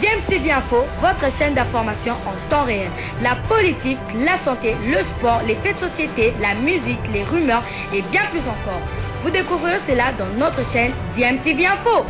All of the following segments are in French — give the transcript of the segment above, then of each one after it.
DMTV Info, votre chaîne d'information en temps réel. La politique, la santé, le sport, les faits de société, la musique, les rumeurs et bien plus encore. Vous découvrirez cela dans notre chaîne DMTV Info.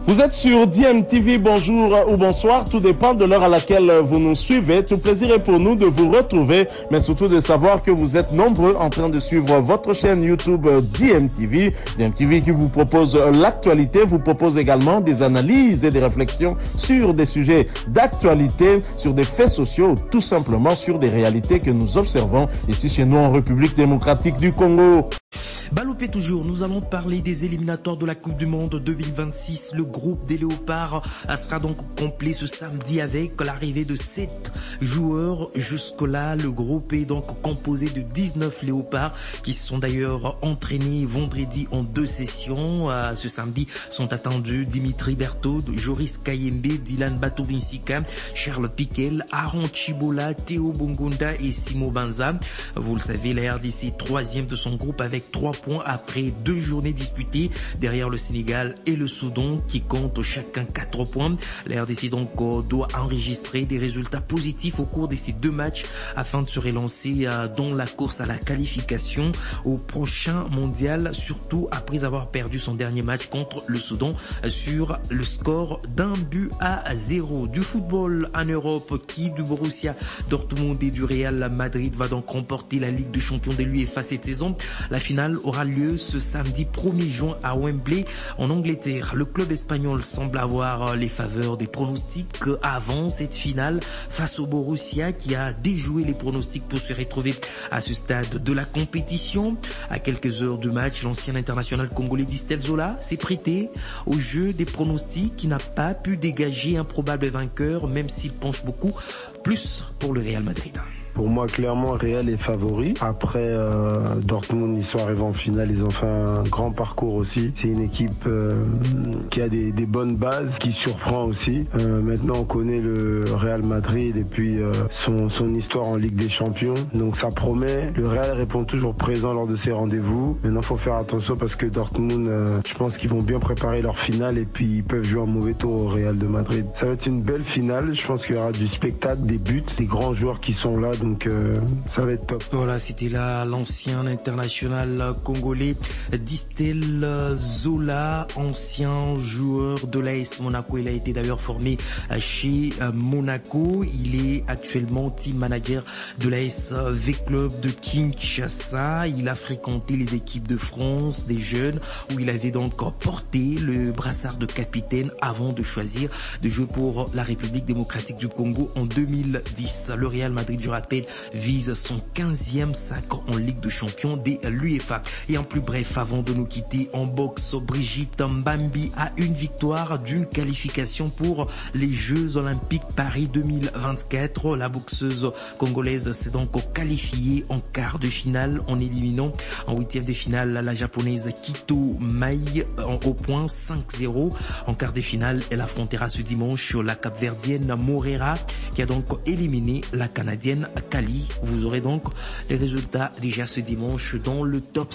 Vous êtes sur DMTV, bonjour ou bonsoir, tout dépend de l'heure à laquelle vous nous suivez. Tout plaisir est pour nous de vous retrouver, mais surtout de savoir que vous êtes nombreux en train de suivre votre chaîne YouTube DMTV. DMTV qui vous propose l'actualité, vous propose également des analyses et des réflexions sur des sujets d'actualité, sur des faits sociaux, tout simplement sur des réalités que nous observons ici chez nous en République démocratique du Congo. Balopé toujours, nous allons parler des éliminatoires de la Coupe du Monde 2026. Le groupe des Léopards sera donc complet ce samedi avec l'arrivée de 7 joueurs. Jusque-là, le groupe est donc composé de 19 Léopards qui se sont d'ailleurs entraînés vendredi en 2 sessions. Ce samedi sont attendus Dimitri Berthaud, Joris Kayembe, Dylan Batovinsika, Charles Piquel, Aaron Chibola, Théo Bongonda et Simo Banza. Vous le savez, la RDC 3e de son groupe avec 3 points après 2 journées disputées derrière le Sénégal et le Soudan qui comptent chacun 4 points. La RDC donc doit enregistrer des résultats positifs au cours de ces 2 matchs afin de se relancer dans la course à la qualification au prochain mondial, surtout après avoir perdu son dernier match contre le Soudan sur le score d'1-0. Du football en Europe, qui du Borussia Dortmund et du Real Madrid va donc remporter la Ligue des Champions de l'UEFA cette saison. La finale aura lieu ce samedi 1er juin à Wembley en Angleterre. Le club espagnol semble avoir les faveurs des pronostics avant cette finale face au Borussia qui a déjoué les pronostics pour se retrouver à ce stade de la compétition. À quelques heures du match, l'ancien international congolais Distel Zola s'est prêté au jeu des pronostics qui n'a pas pu dégager un probable vainqueur, même s'il penche beaucoup plus pour le Real Madrid. Pour moi, clairement, Real est favori. Après, Dortmund, ils sont arrivés en finale, ils ont fait un grand parcours aussi. C'est une équipe qui a des bonnes bases, qui surprend aussi. Maintenant, on connaît le Real Madrid et puis son histoire en Ligue des Champions. Donc ça promet. Le Real répond toujours présent lors de ses rendez-vous. Maintenant, il faut faire attention parce que Dortmund, je pense qu'ils vont bien préparer leur finale et puis ils peuvent jouer un mauvais tour au Real de Madrid. Ça va être une belle finale. Je pense qu'il y aura du spectacle, des buts, des grands joueurs qui sont là. Donc ça va être top. Voilà, c'était là l'ancien international congolais Distel Zola, ancien joueur de l'AS Monaco. Il a été d'ailleurs formé chez Monaco. Il est actuellement team manager de l'AS V-Club de Kinshasa. Il a fréquenté les équipes de France des jeunes où il avait donc porté le brassard de capitaine avant de choisir de jouer pour la République démocratique du Congo en 2010. Le Real Madrid, je rappelle, vise son 15e sacre en Ligue de Champions de l'UEFA. Et en plus bref, avant de nous quitter en boxe, Brigitte Mbambi a une victoire d'une qualification pour les Jeux Olympiques Paris 2024. La boxeuse congolaise s'est donc qualifiée en quart de finale en éliminant en 8e de finale la japonaise Kito Mai au point 5-0. En quart de finale, elle affrontera ce dimanche la capverdienne Morera qui a donc éliminé la canadienne Kali. Vous aurez donc les résultats déjà ce dimanche dans le top.